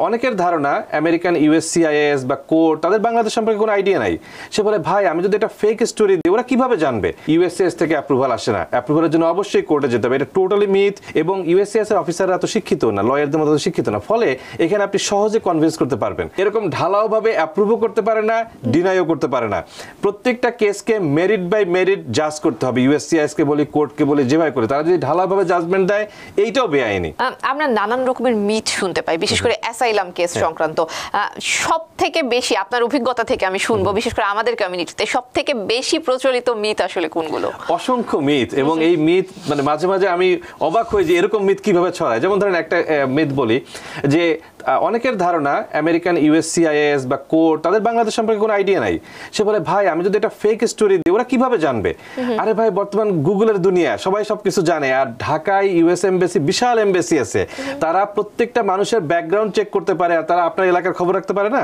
অনেকের ধারণা American USCIS বা কোর্ট তাদের বাংলাদেশ সম্পর্কে কোনো আইডিয়া নাই। সে বলে ভাই আমি যদি এটা ফেক স্টোরি দিই ওরা কিভাবে জানবে? ইউএসসিআইএস থেকে অ্যাপ্রুভাল আসে না, অ্যাপ্রুভালের জন্য অবশ্যই কোর্টে যেতে হবে। এটা টোটালি মিথ। এবং ইউএসসিআইএস এর অফিসাররা তো শিক্ষিত না, লয়ারদের মতো শিক্ষিত না, ফলে এখানে আপনি সহজে কনভিন্স করতে পারবেন। এরকম ঢালাও ভাবে অ্যাপ্রুভও করতে পারে না, ডিনাইও করতে পারে না। প্রত্যেকটা কেসকে মেরিট বাই মেরিট জাজ করতে হবে। ইউএসসিআইএস কে বলি, কোর্টকে বলি, যেভাবে করে তারা যদি ঢালাও ভাবে জাজমেন্ট দেয় এইটাও বেআইনি। আমরা নানান রকমের মিথ শুনতে পাই, বিশেষ করে অ্যাসাইলাম কেস সংক্রান্ত। সব থেকে বেশি আপনার অভিজ্ঞতা থেকে আমি শুনবো, বিশেষ করে আমাদের কমিউনিটিতে সব থেকে বেশি প্রচলিত মিথ আসলে কোনগুলো? অসংখ্য মিথ, এবং এই মিথ মানে মাঝে মাঝে আমি অবাক হই যে এরকম মিথ কিভাবে ছড়ায়। যেমন ধরেন একটা মিথ বলি যে অনেকের ধারণা আমেরিকান ইউএসসিআইএস বা কোর্ট তাদের বাংলাদেশ সম্পর্কে কোনো আইডিয়া নাই। সে বলে ভাই আমি যদি এটা ফেক স্টোরি দিই ওরা কিভাবে জানবে? আরে ভাই বর্তমান গুগলের দুনিয়া, সবাই সবকিছু জানে। আর ঢাকায় ইউএস এমবেসি, বিশাল এমবেসি আছে, তারা প্রত্যেকটা মানুষের ব্যাকগ্রাউন্ড চেক করতে পারে, আর তারা আপনার এলাকার খবর রাখতে পারে না?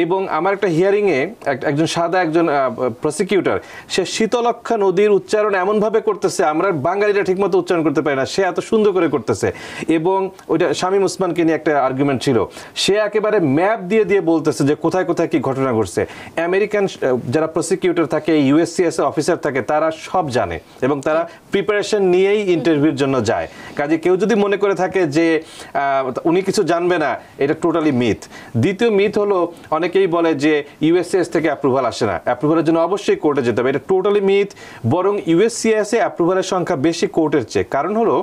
এবং আমার একটা হিয়ারিং এ একজন প্রসিকিউটর, সে শীতলক্ষা নদীর উচ্চারণ এমন ভাবে করতেছে আমরা বাঙালিরা ঠিকমতো উচ্চারণ করতে পারি না, সে এত সুন্দর করে করতেছে। এবং ওইটা শামীম ওসমানকে নিয়ে একটা আর্গুমেন্ট ছিল, সে একেবারে ম্যাপ দিয়ে দিয়ে বলতেছে যে কোথায় কোথায় কি ঘটনা ঘটছে। আমেরিকান যারা প্রসিকিউটর থাকে, ইউএসসিএস অফিসার থাকে, তারা সব জানে এবং তারা প্রিপারেশন নিয়েই ইন্টারভিউর জন্য যায়। কাজে কেউ যদি মনে করে থাকে যে উনি কিছু জানবে না, এটা টোটালি মিথ। দ্বিতীয় মিথ হলো অনেকেই বলে যে ইউএসসিএস থেকে অ্যাপ্রুভাল আসে না, অ্যাপ্রুভালের জন্য অবশ্যই কোর্টে যেতে হবে। এটা টোটালি মিথ। বরং ইউএসসিএস এ অ্যাপ্রুভালের সংখ্যা বেশি কোর্টের চেয়ে। কারণ হলো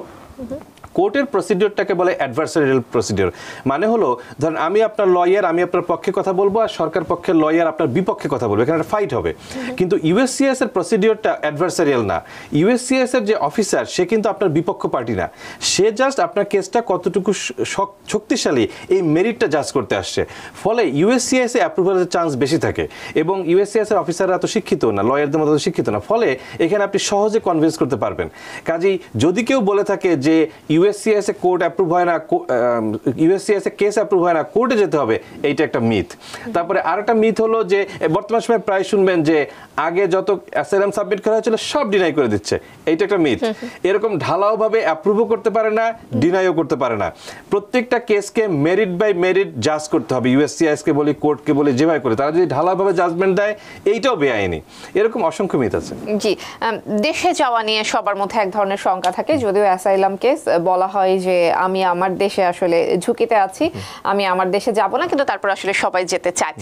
কোর্টের প্রসিডিওরটাকে বলে অ্যাডভার্সারিয়াল প্রসিডিওর। মানে হলো ধরেন আমি আপনার লয়ার, আমি আপনার পক্ষে কথা বলবো, আর সরকার পক্ষের লয়ার আপনার বিপক্ষে কথা বলবো, এখানে একটা ফাইট হবে। কিন্তু ইউএসসিএস এর প্রসিডিওরটা অ্যাডভার্সারিয়াল না। ইউএসসিএস এর যে অফিসার, সে কিন্তু আপনার বিপক্ষ পার্টি না, সে জাস্ট আপনার কেসটা কতটুকু শক্তিশালী এই মেরিটটা জাজ করতে আসছে। ফলে ইউএসসিএস এ অ্যাপ্রুভালের চান্স বেশি থাকে। এবং ইউএসসিএস এর অফিসাররা তো শিক্ষিত না, লয়ারদের মতো শিক্ষিত না, ফলে এখানে আপনি সহজে কনভিন্স করতে পারবেন। কাজেই যদি কেউ বলে থাকে যে ইউএসসিএস এ কোর্ট অ্যাপ্রুভ হয় না, ইউএসসিএস এ কেস অ্যাপ্রুভ হয় না, কোর্টে যেতে হবে, এইটা একটা মিথ। তারপরে আরেকটা মিথ হলো যে বর্তমান সময়ে প্রায় শুনবেন যে আগে যত অ্যাসাইলাম সাবমিট করা হয়েছিল সব ডিনাই করে দিচ্ছে, এইটা একটা মিথ। এরকম ঢালাও ভাবে অ্যাপ্রুভও করতে পারে না, ডিনাইও করতে পারে না। প্রত্যেকটা কেসকে মেরিট বাই মেরিট জাজ করতে হবে। ইউএসসিএস কে বলি, কোর্টকে বলি, যেভাবে করে তারা যদি ঢালাও ভাবে জাজমেন্ট দেয় এইটাও বেআইনি। এরকম অসংখ্য মিথ আছে। জি, দেশে যাওয়া নিয়ে সবার মধ্যে এক ধরনের শঙ্কা থাকে, যদিও অ্যাসাইলাম কেস বলা হয় যে আমি আমার দেশে আসলে ঝুঁকিতে আছি, আমি আমার দেশে যাব না, কিন্তু তারপর আসলে সবাই যেতে চায়।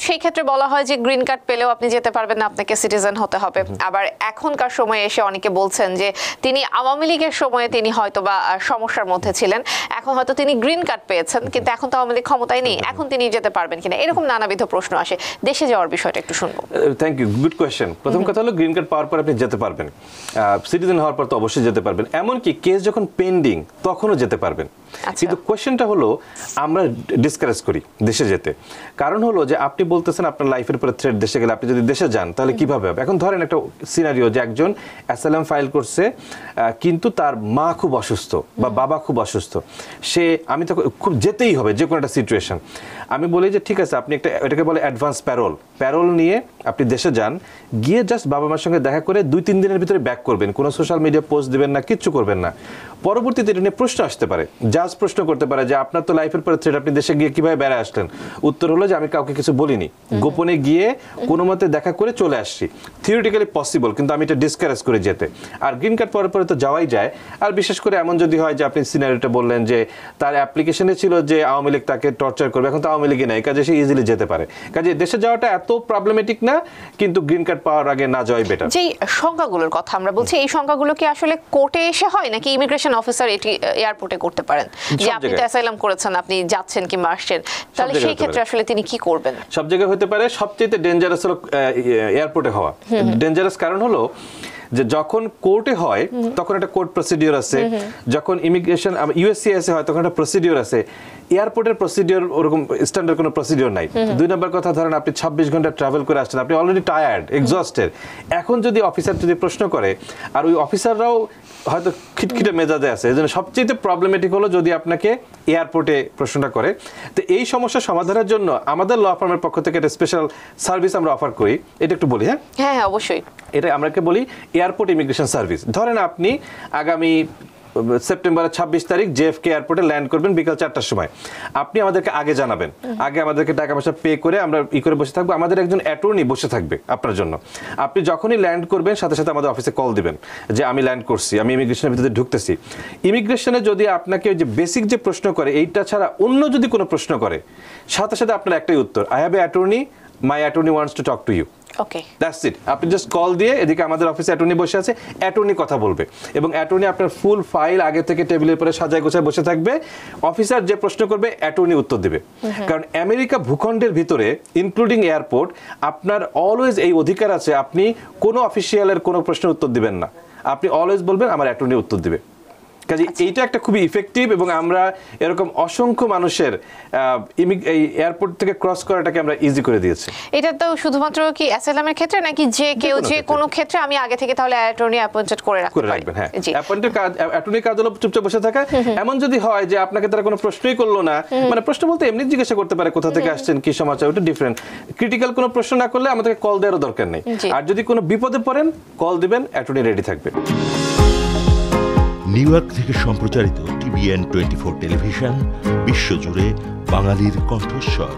সেই ক্ষেত্রে বলা হয় যে গ্রিন কার্ড পেলেও আপনি যেতে পারবেন না, আপনাকে সিটিজেন হতে হবে। আবার এখনকার সময়ে এসে অনেকে বলছেন যে তিনি আওয়ামী লীগের সময়ে তিনি হয়তো বা সমস্যার মধ্যে ছিলেন, এখন হয়তো তিনি গ্রিন কার্ড পেয়েছেন, কিন্তু এখন তো আওয়ামী লীগ ক্ষমতায় নেই, এখন তিনি যেতে পারবেন কিনা, এরকম নানাবিধ প্রশ্ন আসে। দেশে যাওয়ার বিষয়টা একটু শুনবো। Thank you, good question. প্রথম কথা হলো গ্রিন কার্ড পাওয়ার পর আপনি যেতে পারবেন, সিটিজেন হওয়ার পর তো অবশ্যই যেতে পারবেন। এমনকি কেস যখন পেন্ডিং তখনও যেতে পারবেন। কিন্তু কোয়েশ্চেনটা হলো আমরা ডিসকারেজ করি দেশে যেতে। কারণ হলো যে আপনি বলতেছেন আপনার লাইফের উপরে থ্রেট, দেশে গেলে আপনি যদি দেশে যান তাহলে কিভাবে হবে? এখন ধরেন একটা সিনারিও যে একজন অ্যাসাইলাম ফাইল করছে, কিন্তু তার মা খুব অসুস্থ বা বাবা খুব অসুস্থ, সে আমি তো খুব যেতেই হবে যে কোনো একটা সিচুয়েশন। আমি বলি যে ঠিক আছে, আপনি একটা এটাকে বলে অ্যাডভান্স প্যারোল নিয়ে আপনি দেশে যান, গিয়ে জাস্ট বাবা মার সঙ্গে দেখা করে 2-3 দিনের ভিতরে ব্যাক করবেন, কোনো সোশ্যাল মিডিয়া পোস্ট দিবেন না, কিচ্ছু করবেন না। পরবর্তীতে এটা নিয়ে প্রশ্ন আসতে পারে, জাজ প্রশ্ন করতে পারে যে আপনার তো লাইফের পরে থ্রেট, আপনি দেশে গিয়ে কিভাবে বেড়ে আসলেন? উত্তর হলো যে আমি কাউকে কিছু বলিনি, গোপনে গিয়ে কোনো মতে দেখা করে চলে আসছি। থিওরিটিক্যালি পসিবল, কিন্তু আমি এটা ডিসকারেজ করে যেতে। আর গ্রিন কার্ড পরে পরে তো যাওয়াই যায়। আর বিশেষ করে এমন যদি হয় যে আপনি সিনারিওটা বললেন যে তার অ্যাপ্লিকেশনে ছিল যে আওয়ামী লীগ তাকে টর্চার করবে, এখন তো আওয়ামী লীগে নাই, কাজে সে ইজিলি যেতে পারে। কাজে দেশে যাওয়াটা এত প্রবলেমেটিক না, কিন্তু গ্রিন কার্ড পাওয়ার আগে না যাওয়াই বেটার। যেই সংখ্যাগুলোর কথা আমরা বলছি, এই সংখ্যাগুলো কি আসলে কোর্টে এসে হয় নাকি ইমিগ্রেশন অফিসার এটি এয়ারপোর্টে করতে পারেন? যে আপনি তো অ্যাসাইলাম করেছেন, আপনি যাচ্ছেন কিংবা আসছেন, তাহলে সেই ক্ষেত্রে আসলে তিনি কি করবেন? সব জায়গায় হতে পারে। সবচেয়ে ডেঞ্জারাস হলো এয়ারপোর্টে হওয়া। ডেঞ্জারাস কারণ হলো যে যখন কোর্টে হয় তখন একটা কোর্ট প্রসিডিওর আছে, যখন ইমিগ্রেশন ইউএসসিএস হয় তখন একটা প্রসিডিওর আছে। এয়ারপোর্টের প্রসিডিওর ওরকম স্ট্যান্ডার্ড কোনো প্রসিডিওর নাই। 2 নম্বর কথা, ধরেন আপনি 26 ঘন্টা ট্রাভেল করে আসছেন, আপনি অলরেডি টায়ার্ড, এক্সস্টেড। এখন যদি অফিসার যদি প্রশ্ন করে, আর ওই অফিসাররাও হয়তো খিটখিটে মেজাজে আছে, এজন্য সবচেয়ে প্রবলেমেটিক হলো যদি আপনাকে এয়ারপোর্টে প্রশ্নটা করে। তো এই সমস্যা সমাধানের জন্য আমাদের ল ফার্মের পক্ষ থেকে একটা স্পেশাল সার্ভিস আমরা অফার করি। এটা একটু বলি। হ্যাঁ হ্যাঁ অবশ্যই। এটা আমরাকে বলি এয়ারপোর্ট ইমিগ্রেশন সার্ভিস। ধরেন আপনি আগামী সেপ্টেম্বরের 26 তারিখ জেএফকে এয়ারপোর্টে ল্যান্ড করবেন বিকাল 4টার সময়। আপনি আমাদেরকে আগে জানাবেন, আগে আমাদেরকে টাকা পয়সা পে করে আমরা করে বসে থাকবো, আমাদের একজন অ্যাটর্নি বসে থাকবে আপনার জন্য। আপনি যখনই ল্যান্ড করবেন সাথে সাথে আমাদের অফিসে কল দিবেন যে আমি ল্যান্ড করছি, আমি ইমিগ্রেশনের ভিতরে ঢুকতেছি। ইমিগ্রেশনে যদি আপনাকে যে বেসিক যে প্রশ্ন করে এইটা ছাড়া অন্য যদি কোনো প্রশ্ন করে, সাথে সাথে আপনার একটাই উত্তর, I have a attorney, my attorney wants to talk to you. Okay, that's it. আপনি জাস্ট কল দিয়ে, এদিকে আমাদের অফিসে অ্যাটর্নি বসে আছে, অ্যাটর্নি কথা বলবে এবং অ্যাটর্নি আপনার ফুল ফাইল আগে থেকে টেবিলের উপরে সাজায় গোছায় বসে থাকবে। অফিসার যে প্রশ্ন করবে অ্যাটর্নি উত্তর দিবে। কারণ আমেরিকা ভূখণ্ডের ভিতরে ইনক্লুডিং এয়ারপোর্ট, আপনার অলওয়েজ এই অধিকার আছে, আপনি কোনো অফিসিয়ালের কোনো প্রশ্নের উত্তর দিবেন না, আপনি অলওয়েজ বলবেন আমার অ্যাটর্নি উত্তর দিবে। কাজে এইটা একটা খুবই ইফেক্টিভ এবং আমরা এরকম অসংখ্য মানুষের এই এয়ারপোর্ট থেকে ক্রস করাটাকে আমরা ইজি করে দিয়েছি। এটা তো শুধুমাত্র কি অ্যাসাইলামের ক্ষেত্রে নাকি যে কেউ যে কোনো ক্ষেত্রে আমি আগে থেকে তাহলে অ্যাটর্নি অ্যাপয়েন্টেড করে রাখবেন? হ্যাঁ, অ্যাটর্নির কাজ হলো চুপচাপ বসে থাকা। এমন যদি হয় যে আপনাকে তারা কোনো প্রশ্নই করলো না, মানে প্রশ্ন বলতে এমনি জিজ্ঞাসা করতে পারে কোথা থেকে আসছেন, কি সমাচার, ওটা ডিফারেন্ট। ক্রিটিক্যাল কোনো প্রশ্ন না করলে আমাদেরকে কল দেওয়ারও দরকার নেই। আর যদি কোনো বিপদে পড়েন কল দিবেন, অ্যাটর্নি রেডি থাকবে। নিউ ইয়র্ক থেকে সম্প্রচারিত TVN 24 টেলিভিশন বিশ্বজুড়ে বাঙালির কণ্ঠস্বর।